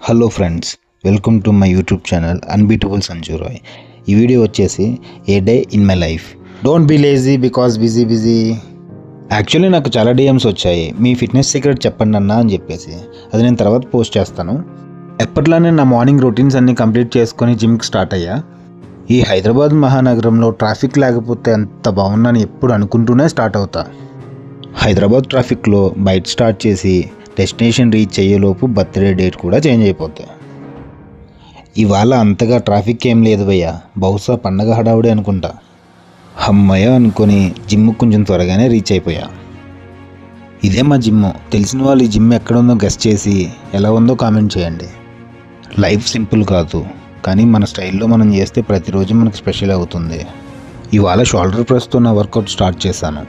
Hello friends, welcome to my YouTube channel unbeatable Sanju Roy. ఈ video వచ్చేసి a day in my life. Don't be lazy because busy. Actually నాకు చాలా DMs వచ్చాయి, మీ fitness secret చెప్పండి అన్న అని చెప్పేసి. అది నేను తర్వాత పోస్ట్ చేస్తాను. ఎప్పట్లానే నా మార్నింగ్ రొటీన్స్ అన్నీ కంప్లీట్ చేసుకొని జిమ్కి స్టార్ట్ అయ్యా. ఈ హైదరాబాద్ మహానగరంలో ట్రాఫిక్ లేకపోతే ఎంత బాగుందని ఎప్పుడు అనుకుంటూనే స్టార్ట్ అవుతా. హైదరాబాద్ ట్రాఫిక్లో బయట స్టార్ట్ చేసి డెస్టినేషన్ రీచ్ అయ్యేలోపు బర్త్డే డేట్ కూడా చేంజ్ అయిపోతాయి. ఇవాళ అంతగా ట్రాఫిక్ ఏం లేదు భయ్య, బహుశా పండగ హడావుడే అనుకుంటా. అమ్మయ్య అనుకొని జిమ్ కొంచెం త్వరగానే రీచ్ అయిపోయా. ఇదే మా జిమ్. తెలిసిన వాళ్ళు ఈ జిమ్ ఎక్కడ ఉందో గెస్ట్ చేసి ఎలా ఉందో కామెంట్ చేయండి. లైఫ్ సింపుల్ కాదు, కానీ మన స్టైల్లో మనం చేస్తే ప్రతిరోజు మనకు స్పెషల్ అవుతుంది. ఇవాళ షోల్డర్ ప్రెస్తో నా వర్కౌట్ స్టార్ట్ చేశాను.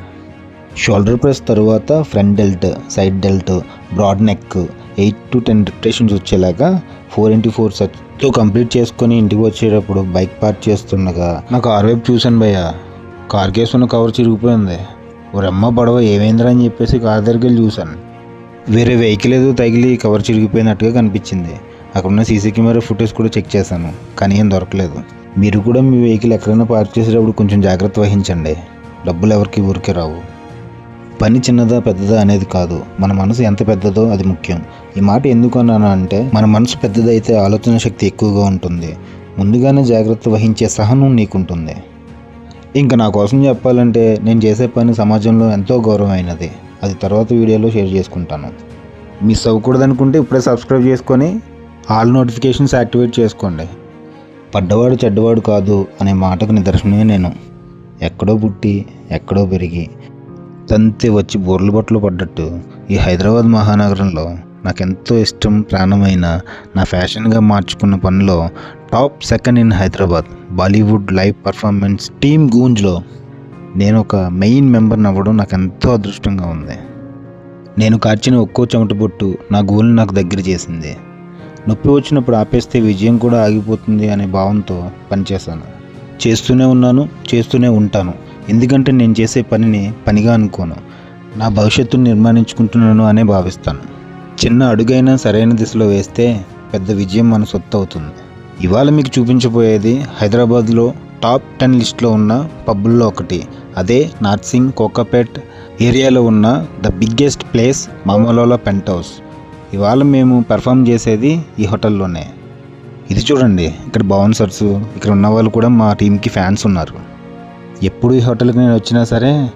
షోల్డర్ ప్రెస్ తర్వాత front delt, side delt, broad neck 8 to 10 repetitions వచ్చేలాగా 4x4 సెట్తో కంప్లీట్ చేసుకొని ఇంటికి వచ్చేటప్పుడు బైక్ పార్క్ చేస్తుండగా నా కార్ వైపు చూశాను భయ్య. Car కేసుకున్న cover చిరిగిపోయింది. ఓ రెమ్మ పడవ ఏమైందిరా అని చెప్పేసి కార్ దగ్గరికి వెళ్ళి చూశాను. వేరే వెహికల్ ఏదో తగిలి కవర్ చిరిగిపోయినట్టుగా కనిపించింది. అక్కడున్న సీసీ కెమెరా ఫుటేజ్ కూడా చెక్ చేశాను, కానీ ఏం దొరకలేదు. మీరు కూడా మీ వెహికల్ ఎక్కడైనా పార్క్ చేసేటప్పుడు కొంచెం జాగ్రత్త వహించండి. డబ్బులు ఎవరికి ఊరికే రావు. పని చిన్నదా పెద్దదా అనేది కాదు, మన మనసు ఎంత పెద్దదో అది ముఖ్యం. ఈ మాట ఎందుకు అన్నాను అంటే, మన మనసు పెద్దదైతే ఆలోచన శక్తి ఎక్కువగా ఉంటుంది. ముందుగానే జాగ్రత్త వహించే సహనం నీకుంటుంది. ఇంకా నా కోసం చెప్పాలంటే, నేను చేసే పని సమాజంలో ఎంతో గౌరవమైనది. అది తర్వాత వీడియోలో షేర్ చేసుకుంటాను. మిస్ అవ్వకూడదనుకుంటే ఇప్పుడే సబ్స్క్రైబ్ చేసుకొని ఆల్ నోటిఫికేషన్స్ యాక్టివేట్ చేసుకోండి. పడ్డవాడు చెడ్డవాడు కాదు అనే మాటకు నిదర్శనమే నేను. ఎక్కడో పుట్టి ఎక్కడో పెరిగి తంతి వచ్చి బోర్ల బట్టలు పడ్డట్టు ఈ హైదరాబాద్ మహానగరంలో నాకెంతో ఇష్టం, ప్రాణమైన నా ఫ్యాషన్గా మార్చుకున్న పనిలో top second in Hyderabad Bollywood live performance team గూంజ్లో నేను ఒక మెయిన్ మెంబర్ని అవ్వడం నాకు ఎంతో అదృష్టంగా ఉంది. నేను కార్చిన ఒక్కో చెమట బొట్టు నా గోల్ని నాకు దగ్గర చేసింది. నొప్పి వచ్చినప్పుడు ఆపేస్తే విజయం కూడా ఆగిపోతుంది అనే భావంతో పనిచేశాను. చేస్తూనే ఉన్నాను, చేస్తూనే ఉంటాను. ఎందుకంటే నేను చేసే పనిని పనిగా అనుకోను, నా భవిష్యత్తును నిర్మాణించుకుంటున్నాను అనే భావిస్తాను. చిన్న అడుగైనా సరైన దిశలో వేస్తే పెద్ద విజయం మన సొత్తు అవుతుంది. ఇవాళ మీకు చూపించబోయేది హైదరాబాద్లో టాప్ 10 లిస్ట్లో ఉన్న పబ్బుల్లో ఒకటి. అదే నార్సింగ్ కోకాపేట్ ఏరియాలో ఉన్న ద బిగ్గెస్ట్ ప్లేస్ మామలోలా పెంట్ హౌస్. ఇవాళ మేము పెర్ఫామ్ చేసేది ఈ హోటల్లోనే. ఇది చూడండి, ఇక్కడ బౌన్సర్స్, ఇక్కడ ఉన్న వాళ్ళు కూడా మా టీంకి ఫ్యాన్స్ ఉన్నారు. ఎప్పుడు ఈ హోటల్కి నేను వచ్చినా సరే